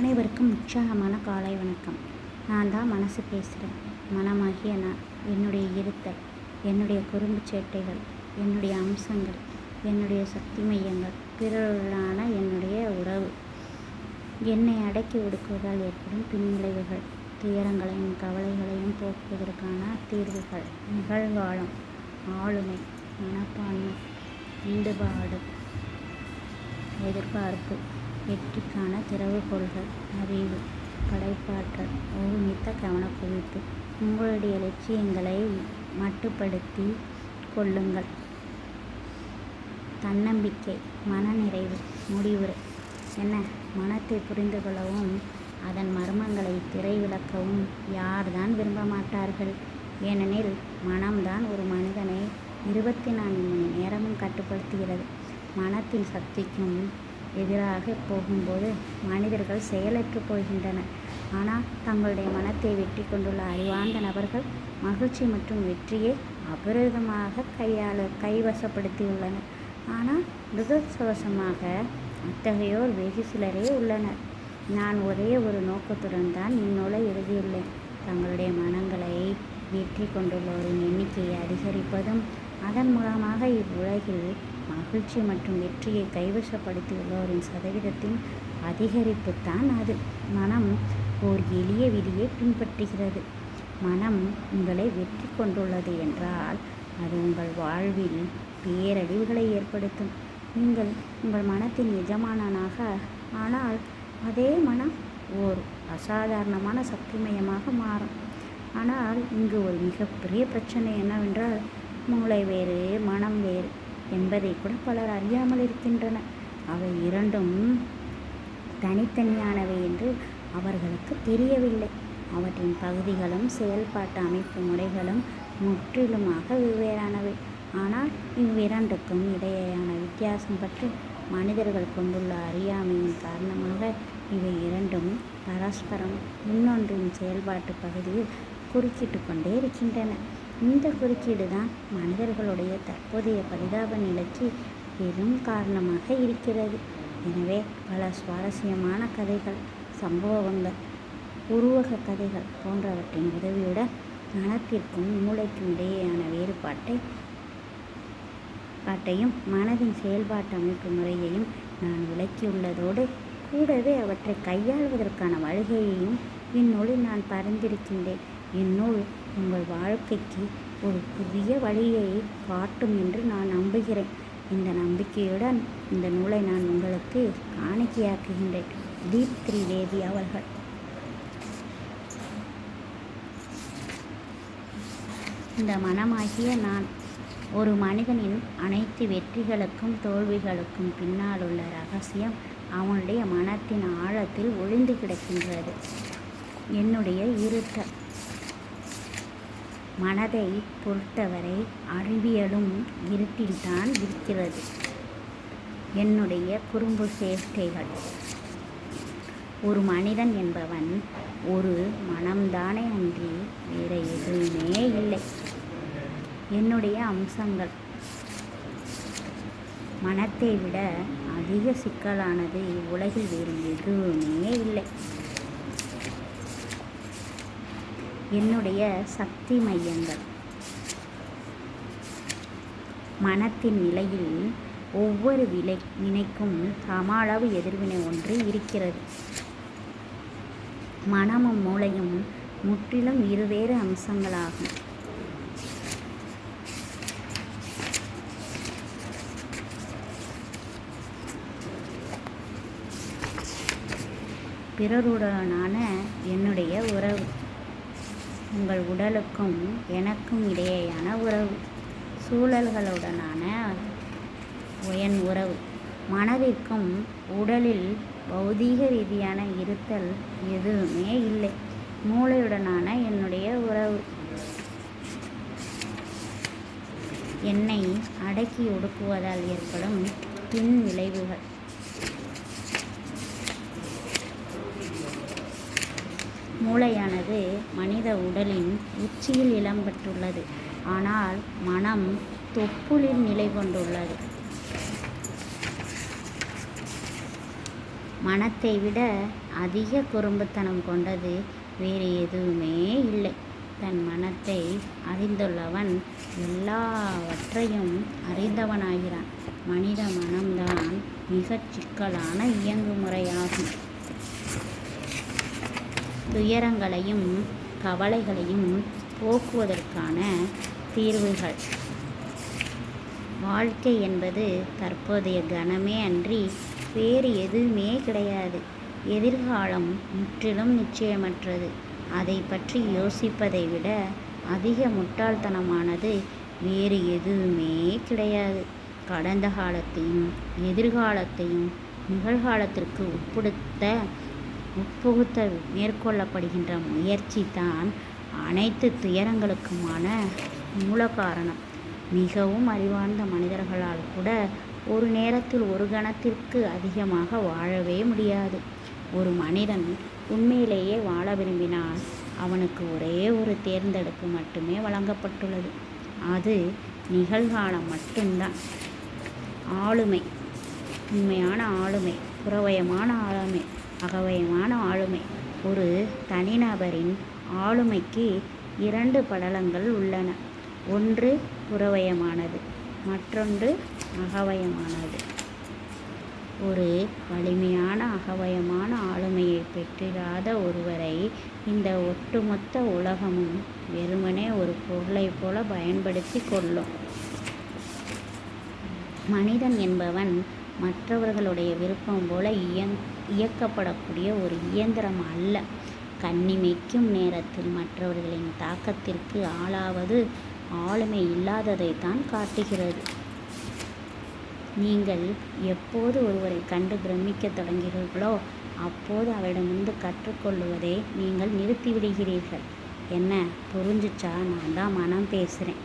அனைவருக்கும் உற்சாகமான காலை வணக்கம். நான் தான் மனசு பேசுகிறேன். மனமாகிய நான், என்னுடைய இருத்தல், என்னுடைய குறும்பு சேட்டைகள், என்னுடைய அம்சங்கள், என்னுடைய சக்தி மையங்கள், பிறருடனான என்னுடைய உறவு, என்னை அடக்கி ஒடுக்குவதால் ஏற்படும் பின்விளைவுகள், துயரங்களையும் கவலைகளையும் போக்குவதற்கான தீர்வுகள், நிகழ்காலம், ஆளுமை, மனப்பான்மை, ஈடுபாடு, எதிர்பார்ப்பு, வெற்றிக்கான திறவுகோல்கள், அறிவு, படைப்பாற்றல், ஒருமித்த கவனக்குவிப்பு. உங்களுடைய லட்சியங்களை மட்டுப்படுத்தி கொள்ளுங்கள். தன்னம்பிக்கை, மனநிறைவு, முடிவுரை. என்ன, மனத்தை புரிந்து கொள்ளவும் அதன் மர்மங்களை திரை விளக்கவும் யார்தான் விரும்ப மாட்டார்கள்? ஏனெனில் மனம்தான் ஒரு மனிதனை 24 மணி நேரமும் கட்டுப்படுத்துகிறது. மனத்தின் சக்திக்கும் எதிராக போகும்போது மனிதர்கள் செயலற்று போகின்றனர். ஆனால் தங்களுடைய மனத்தை வெற்றி கொண்டுள்ள அறிவார்ந்த நபர்கள் மகிழ்ச்சி மற்றும் வெற்றியை அபரிதமாக கைவசப்படுத்தியுள்ளனர். ஆனால் துரதிர்ஷ்டவசமாக அத்தகையோர் வெகு சிலரே உள்ளனர். நான் ஒரே ஒரு நோக்கத்துடன் தான் இந்நூலை எழுதியுள்ளேன். தங்களுடைய மனங்களை வெற்றி கொண்டுள்ளோரின் எண்ணிக்கையை அதிகரிப்பதும் அதன் மூலமாக இவ்வுலகில் மகிழ்ச்சி மற்றும் வெற்றியை கைவசப்படுத்தியுள்ளோரின் சதவீதத்தின் அதிகரிப்புத்தான் அது. மனம் ஓர் எளிய விதியை பின்பற்றுகிறது. மனம் உங்களை வெற்றி கொண்டுள்ளது என்றால் அது உங்கள் வாழ்வில் பேரழிவுகளை ஏற்படுத்தும். நீங்கள் உங்கள் மனத்தின் எஜமானனாக ஆனால் அதே மனம் ஓர் அசாதாரணமான சக்திமயமாக மாறும். ஆனால் இங்கு ஒரு மிகப்பெரிய பிரச்சனை என்னவென்றால், மூளை வேறு மனம் வேறு என்பதை கூட பலர் அறியாமல் இருக்கின்றனர். அவை இரண்டும் தனித்தனியானவை என்று அவர்களுக்கு தெரியவில்லை. அவற்றின் பகுதிகளும் செயல்பாட்டு அமைப்பு முறைகளும் முற்றிலுமாக வெவ்வேறானவை. ஆனால் இவ்விரண்டுக்கும் இடையேயான வித்தியாசம் பற்றி மனிதர்கள் கொண்டுள்ள அறியாமையின் காரணமாக இவை இரண்டும் பரஸ்பரம் இன்னொன்றின் செயல்பாட்டு பகுதியில் குறுக்கிட்டு கொண்டே இருக்கின்றன. இந்த குறுக்கீடு தான் மனிதர்களுடைய தற்போதைய பரிதாப நிலைக்கு பெரும் காரணமாக இருக்கிறது. எனவே பல சுவாரஸ்யமான கதைகள், சம்பவங்கள், உருவக கதைகள் போன்றவற்றின் உதவியுடன் மனத்திற்கும் மூளைக்கும் இடையேயான வேறுபாட்டையும் மனதின் செயல்பாட்டு அமைப்பு முறையையும் நான் விளக்கியுள்ளதோடு கூடவே அவற்றை கையாள்வதற்கான வழிகையையும் இந்நூலில் நான் பரிந்திருக்கின்றேன். இந்நூல் உங்கள் வாழ்க்கைக்கு ஒரு புதிய வழியை காட்டும் என்று நான் நம்புகிறேன். இந்த நம்பிக்கையுடன் இந்த நூலை நான் உங்களுக்கு காணிக்கையாக்குகின்றேன். தீப் திரிவேதி அவர்கள். இந்த மனமாகிய நான். ஒரு மனிதனின் அனைத்து வெற்றிகளுக்கும் தோல்விகளுக்கும் பின்னால் உள்ள ரகசியம் அவனுடைய மனத்தின் ஆழத்தில் ஒளிந்து கிடக்கின்றது. என்னுடைய இருத்தல். மனதை பொறுத்தவரை அறிவியலும் இருட்டில்தான் இருக்கிறது. என்னுடைய குறும்பு சேஷ்டைகள். ஒரு மனிதன் என்பவன் ஒரு மனம்தானே அன்றி வேறு எதுவுமே இல்லை. என்னுடைய அம்சங்கள். மனத்தை விட அதிக சிக்கலானது இவ்வுலகில் வேறு எதுவுமே இல்லை. என்னுடைய சக்தி மையங்கள். மனத்தின் நிலையில் ஒவ்வொரு வினைக்கும் சம அளவு எதிர்வினை ஒன்று இருக்கிறது. மனமும் மூளையும் முற்றிலும் இருவேறு அம்சங்களாகும். பிறருடனான என்னுடைய உறவு. உங்கள் உடலுக்கும் எனக்கும் இடையேயான உறவு. சூழல்களுடனான என் உறவு. மனதிற்கும் உடலில் பௌதீக ரீதியான இருத்தல் எதுவுமே இல்லை. மூளையுடனான என்னுடைய உறவு. என்னை அடக்கி ஒடுக்குவதால் ஏற்படும் பின் விளைவுகள். மூளையானது மனித உடலின் உச்சியில் இடம்பெற்றுள்ளது. ஆனால் மனம் தொப்புளில் நிலை கொண்டுள்ளது. மனத்தை விட அதிக குறும்புத்தனம் கொண்டது வேறு எதுவுமே இல்லை. தன் மனத்தை அறிந்துள்ளவன் எல்லாவற்றையும் அறிந்தவனாகிறான். மனித மனம்தான் மிகச் சிக்கலான இயங்குமுறையாகும். துயரங்களையும் கவலைகளையும் போக்குவதற்கான தீர்வுகள். வாழ்க்கை என்பது தற்போதைய கணமே அன்றி வேறு எதுவுமே கிடையாது. எதிர்காலம் முற்றிலும் நிச்சயமற்றது. அதை பற்றி யோசிப்பதை விட அதிக முட்டாள்தனமானது வேறு எதுவுமே கிடையாது. கடந்த காலத்தையும் எதிர்காலத்தையும் நிகழ்காலத்திற்கு உட்புகுத்த மேற்கொள்ளப்படுகின்ற முயற்சி தான் அனைத்து துயரங்களுக்குமான மூல காரணம். மிகவும் அறிவார்ந்த மனிதர்களால் கூட ஒரு நேரத்தில் ஒரு கணத்திற்கு அதிகமாக வாழவே முடியாது. ஒரு மனிதன் உண்மையிலேயே வாழ விரும்பினால் அவனுக்கு ஒரே ஒரு தேர்ந்தெடுப்பு மட்டுமே வழங்கப்பட்டுள்ளது. அது நிகழ்காலம் மட்டும்தான். ஆளுமை, உண்மையான ஆளுமை, புறவயமான ஆளுமை, அகவயமான ஆளுமை. ஒரு தனிநபரின் ஆளுமைக்கு 2 படலங்கள் உள்ளன. ஒன்று புறவயமானது, மற்றொன்று அகவயமானது. ஒரு வலிமையான அகவயமான ஆளுமையை பெற்றிராத ஒருவரை இந்த ஒட்டுமொத்த உலகமும் வெறுமனே ஒரு பொருளைப் போல பயன்படுத்தி கொள்ளும். மனிதன் என்பவன் மற்றவர்களுடைய விருப்பம் போல இயக்கப்படக்கூடிய ஒரு இயந்திரம் அல்ல. கண்ணிமைக்கும் நேரத்தில் மற்றவர்களின் தாக்கத்திற்கு ஆளாவது ஆளுமை இல்லாததைத்தான் காட்டுகிறது. நீங்கள் எப்போது ஒருவரை கண்டு பிரமிக்கத் தொடங்குகிறீர்களோ அப்போது அவரிடமிருந்து கற்றுக்கொள்வதை நீங்கள் நிறுத்திவிடுகிறீர்கள். என்ன புரிஞ்சுச்சா? நான் தான் மனம் பேசுகிறேன்.